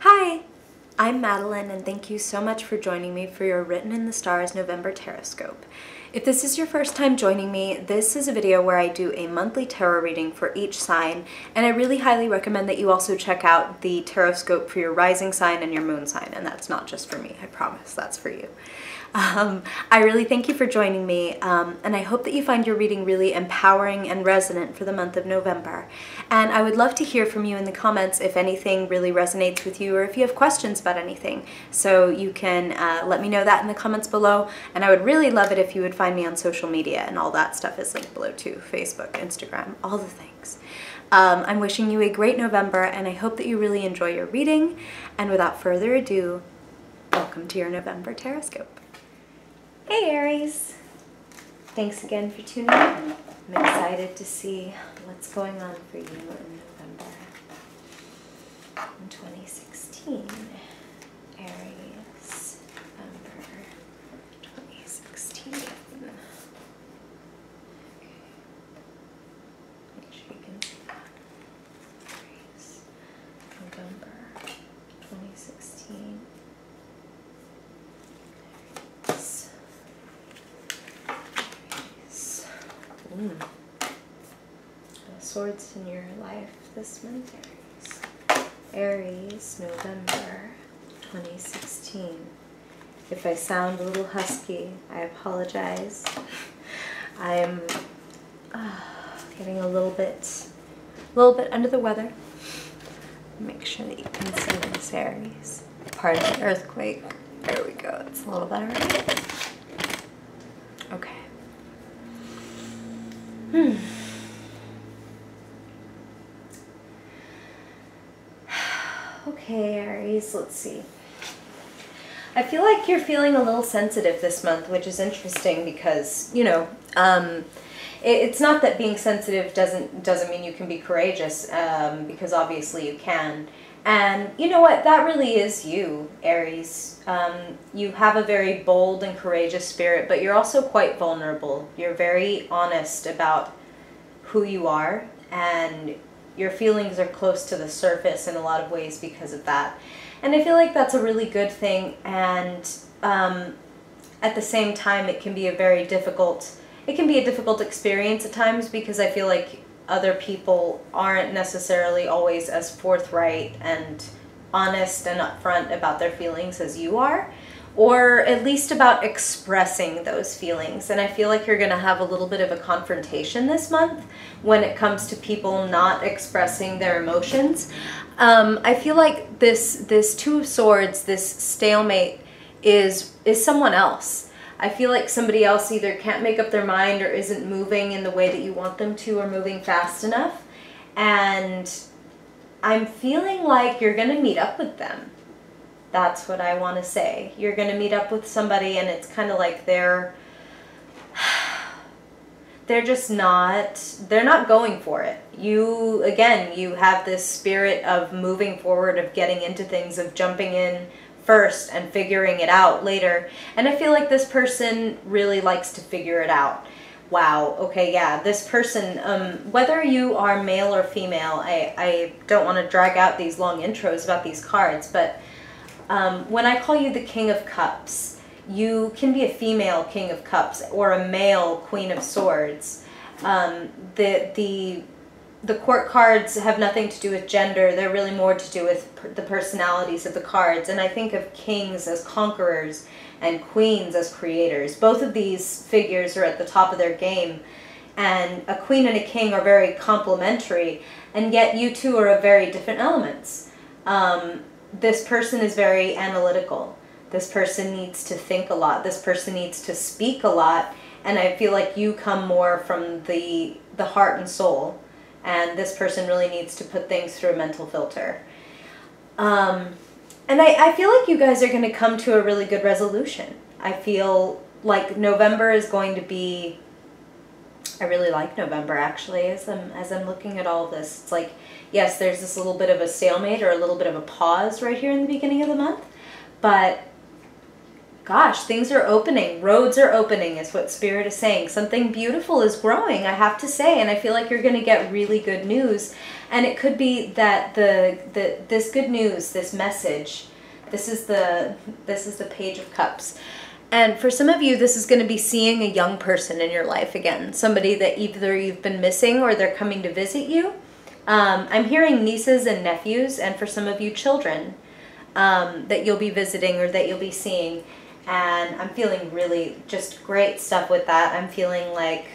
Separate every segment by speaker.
Speaker 1: Hi, I'm Madeline, and thank you so much for joining me for your Written in the Stars November Taroscope. If this is your first time joining me, this is a video where I do a monthly tarot reading for each sign, and I really highly recommend that you also check out the Taroscope for your rising sign and your moon sign, and that's not just for me, I promise, that's for you. I really thank you for joining me, and I hope that you find your reading really empowering and resonant for the month of November. And I would love to hear from you in the comments if anything really resonates with you or if you have questions about anything. So you can let me know that in the comments below, and I would really love it if you would find me on social media, and all that stuff is linked below too. Facebook, Instagram, all the things. I'm wishing you a great November, and I hope that you really enjoy your reading. And without further ado, welcome to your November Taroscope. Hey Aries! Thanks again for tuning in. I'm excited to see what's going on for you in November in 2016. Aries, November 2016. Okay. Make sure you can see that. Aries, November 2016. Swords in your life this month, Aries. Aries, November 2016. If I sound a little husky, I apologize. I'm getting a little bit under the weather. Make sure that you can see this, Aries. Part of the earthquake. There we go. It's a little better. Okay. Okay, Aries, let's see. I feel like you're feeling a little sensitive this month, which is interesting because, you know, it's not that being sensitive doesn't mean you can be courageous, because obviously you can. And you know what? That really is you, Aries. You have a very bold and courageous spirit, but you're also quite vulnerable. You're very honest about who you are, and your feelings are close to the surface in a lot of ways because of that. And I feel like that's a really good thing, and at the same time it can be a difficult experience at times, because I feel like other people aren't necessarily always as forthright and honest and upfront about their feelings as you are, or at least about expressing those feelings. And I feel like you're gonna have a little bit of a confrontation this month when it comes to people not expressing their emotions. I feel like this Two of Swords, this stalemate, is someone else. I feel like somebody else either can't make up their mind or isn't moving in the way that you want them to, or moving fast enough. And I'm feeling like you're gonna meet up with them. That's what I want to say. You're going to meet up with somebody, and it's kind of like they're just not, they're not going for it. You, again, you have this spirit of moving forward, of getting into things, of jumping in first and figuring it out later. And I feel like this person really likes to figure it out. Wow, okay, yeah, this person, whether you are male or female, I don't want to drag out these long intros about these cards, but when I call you the King of Cups, you can be a female King of Cups or a male Queen of Swords. The court cards have nothing to do with gender. They're really more to do with the personalities of the cards. And I think of kings as conquerors and queens as creators. Both of these figures are at the top of their game. And a queen and a king are very complementary, and yet you two are of very different elements. This person is very analytical. This person needs to think a lot. This person needs to speak a lot. And I feel like you come more from the heart and soul. And this person really needs to put things through a mental filter. And I feel like you guys are going to come to a really good resolution. I feel like November is going to be... I really like November, actually, as I'm looking at all of this. It's like, yes, there's this little bit of a stalemate or a little bit of a pause right here in the beginning of the month, but gosh, things are opening. Roads are opening is what Spirit is saying. Something beautiful is growing, I have to say. And I feel like you're going to get really good news. And it could be that this good news, this message, this is the Page of Cups. And for some of you, this is going to be seeing a young person in your life again. Somebody that either you've been missing or they're coming to visit you. I'm hearing nieces and nephews, and for some of you, children that you'll be visiting or that you'll be seeing. And I'm feeling really just great stuff with that. I'm feeling like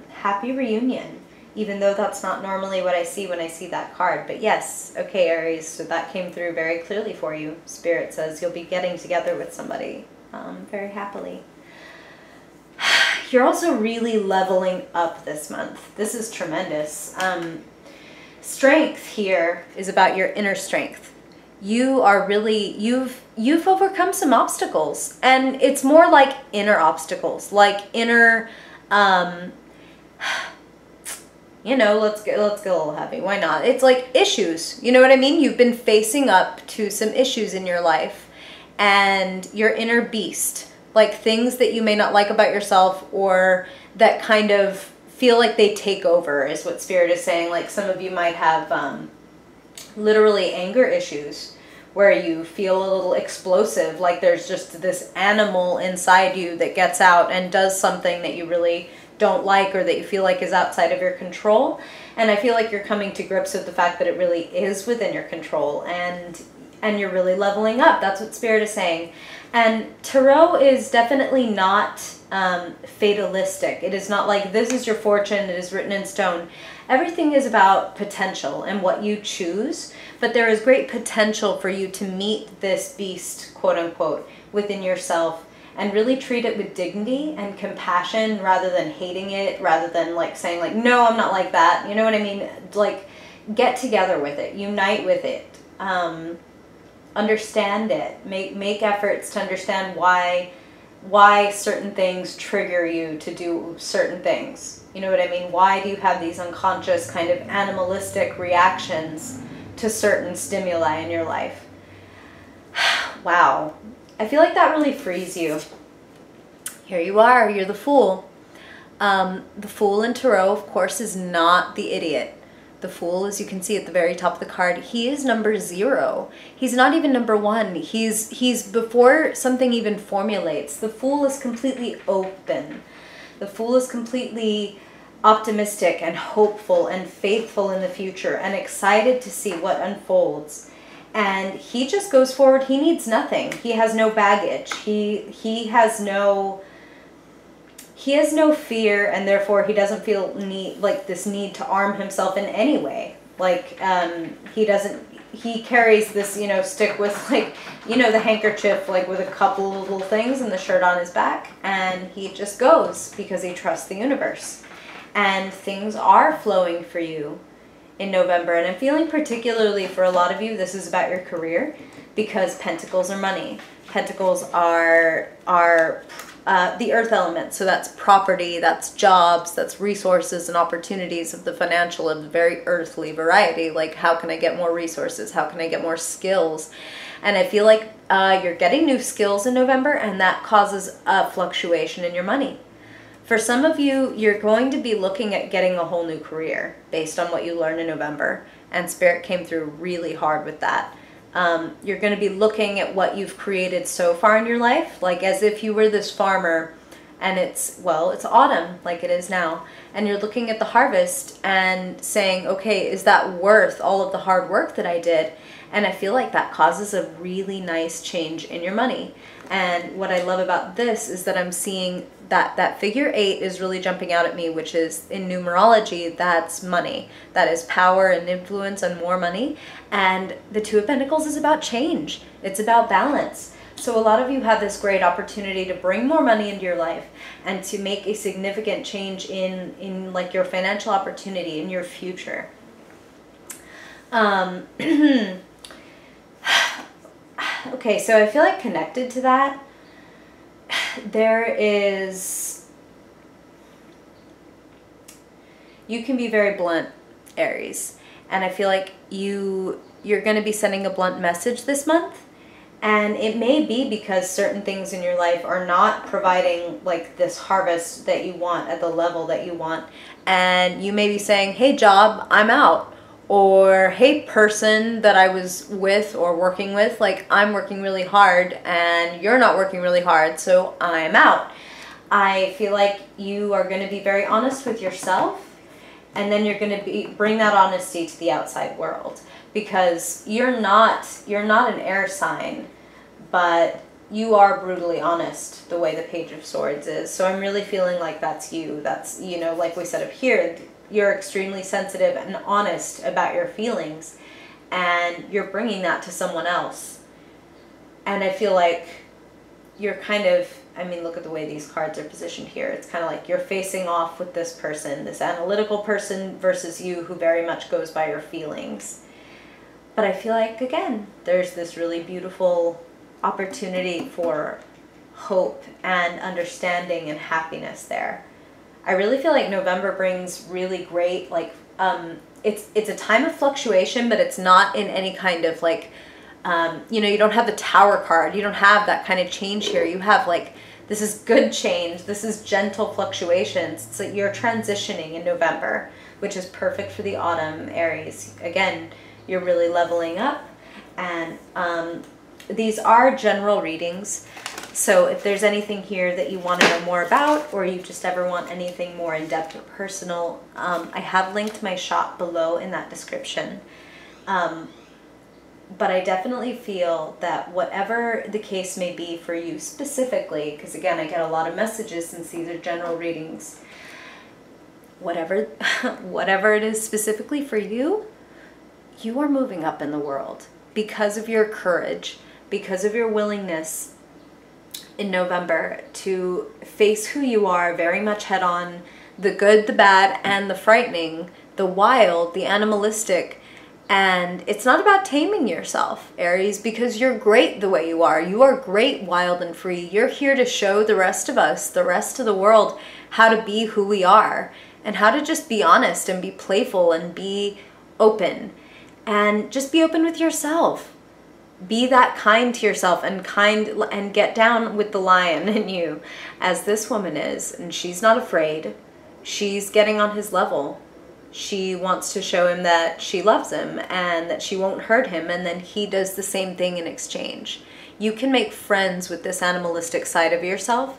Speaker 1: happy reunion, even though that's not normally what I see when I see that card. But yes, okay, Aries, so that came through very clearly for you. Spirit says you'll be getting together with somebody very happily. You're also really leveling up this month. This is tremendous. Strength here is about your inner strength. You are really, you've overcome some obstacles, and it's more like inner obstacles, like inner, you know, let's get a little heavy. Why not? It's like issues. You know what I mean? You've been facing up to some issues in your life, and your inner beast, like things that you may not like about yourself or that kind of feel like they take over is what Spirit is saying. Like some of you might have literally anger issues where you feel a little explosive, like there's just this animal inside you that gets out and does something that you really don't like or that you feel like is outside of your control. And I feel like you're coming to grips with the fact that it really is within your control, and you're really leveling up. That's what Spirit is saying. And Tarot is definitely not fatalistic. It is not like this is your fortune, it is written in stone. Everything is about potential and what you choose, but there is great potential for you to meet this beast, quote unquote, within yourself and really treat it with dignity and compassion rather than hating it, rather than like saying like, no, I'm not like that. You know what I mean? Like get together with it, unite with it. Understand it, make efforts to understand why certain things trigger you to do certain things. You know what I mean? Why do you have these unconscious kind of animalistic reactions to certain stimuli in your life? Wow. I feel like that really frees you. Here you are, you're the Fool. The Fool in Tarot, of course, is not the idiot. The Fool, as you can see at the very top of the card, he is number 0. He's not even number 1. He's before something even formulates. The Fool is completely open. The Fool is completely optimistic and hopeful and faithful in the future and excited to see what unfolds. And he just goes forward. He needs nothing. He has no baggage. He has no fear, and therefore he doesn't feel this need to arm himself in any way. Like he carries this, you know, stick with like, you know, the handkerchief, like with a couple of little things and the shirt on his back, and he just goes because he trusts the universe. And things are flowing for you in November. And I'm feeling particularly for a lot of you, this is about your career, because pentacles are money. Pentacles are the earth element. So that's property, that's jobs, that's resources and opportunities of the financial and the very earthly variety. Like, how can I get more resources? How can I get more skills? And I feel like you're getting new skills in November, and that causes a fluctuation in your money. For some of you, you're going to be looking at getting a whole new career based on what you learned in November. And Spirit came through really hard with that. You're going to be looking at what you've created so far in your life, like as if you were this farmer and it's autumn like it is now. And you're looking at the harvest and saying, okay, is that worth all of the hard work that I did? And I feel like that causes a really nice change in your money. And what I love about this is that I'm seeing that figure 8 is really jumping out at me, which is in numerology, that's money. That is power and influence and more money. And the 2 of Pentacles is about change. It's about balance. So a lot of you have this great opportunity to bring more money into your life and to make a significant change in like your financial opportunity in your future. Okay, so I feel like connected to that, there is, you can be very blunt, Aries, and I feel like you're going to be sending a blunt message this month, And it may be because certain things in your life are not providing like this harvest that you want at the level that you want. And you may be saying, hey job, I'm out. Or hey person that I was with or working with, like I'm working really hard and you're not working really hard, so I'm out. I feel like you are going to be very honest with yourself, and then you're going to bring that honesty to the outside world, because you're not an air sign, but you are brutally honest the way the Page of Swords is. So I'm really feeling like that's you. That's, you know, like we said up here, you're extremely sensitive and honest about your feelings, and you're bringing that to someone else. And I feel like you're kind of, I mean, look at the way these cards are positioned here. It's kind of like you're facing off with this person, this analytical person versus you who very much goes by your feelings. But I feel like, again, there's this really beautiful opportunity for hope and understanding and happiness there. I really feel like November brings really great, like, it's a time of fluctuation, but it's not in any kind of like, you know, you don't have the Tower card. You don't have that kind of change here. You have like, this is good change. This is gentle fluctuations. It's like you're transitioning in November, which is perfect for the autumn, Aries. Again, you're really leveling up. And these are general readings. So if there's anything here that you want to know more about, or you just ever want anything more in-depth or personal, I have linked my shop below in that description. But I definitely feel that whatever the case may be for you specifically, because again, I get a lot of messages since these are general readings, whatever it is specifically for you, you are moving up in the world because of your courage, because of your willingness in November to face who you are very much head on, the good, the bad, and the frightening, the wild, the animalistic. And it's not about taming yourself, Aries, because you're great the way you are. You are great, wild and free. You're here to show the rest of us, the rest of the world, how to be who we are and how to just be honest and be playful and be open. And just be open with yourself. Be that kind to yourself and get down with the lion in you, as this woman is. And she's not afraid. She's getting on his level. She wants to show him that she loves him and that she won't hurt him, and then he does the same thing in exchange. You can make friends with this animalistic side of yourself,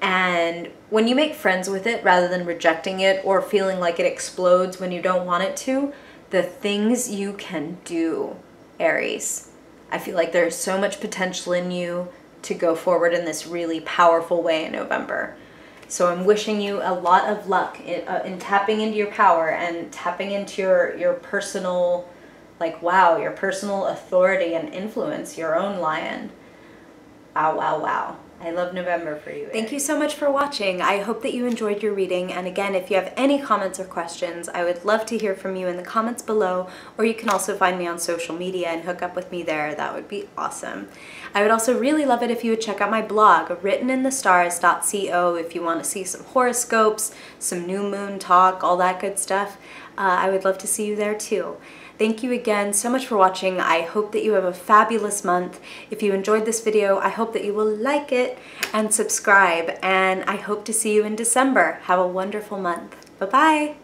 Speaker 1: and when you make friends with it rather than rejecting it or feeling like it explodes when you don't want it to, the things you can do, Aries. I feel like there's so much potential in you to go forward in this really powerful way in November. So I'm wishing you a lot of luck in tapping into your power and tapping into your personal, like, wow, your personal authority and influence, your own lion. Wow, wow, wow. I love November for you, Aries. Thank you so much for watching. I hope that you enjoyed your reading. And again, if you have any comments or questions, I would love to hear from you in the comments below, or you can also find me on social media and hook up with me there. That would be awesome. I would also really love it if you would check out my blog, writteninthestars.co, if you want to see some horoscopes, some new moon talk, all that good stuff. I would love to see you there too. Thank you again so much for watching. I hope that you have a fabulous month. If you enjoyed this video, I hope that you will like it and subscribe, and I hope to see you in December. Have a wonderful month. Bye-bye.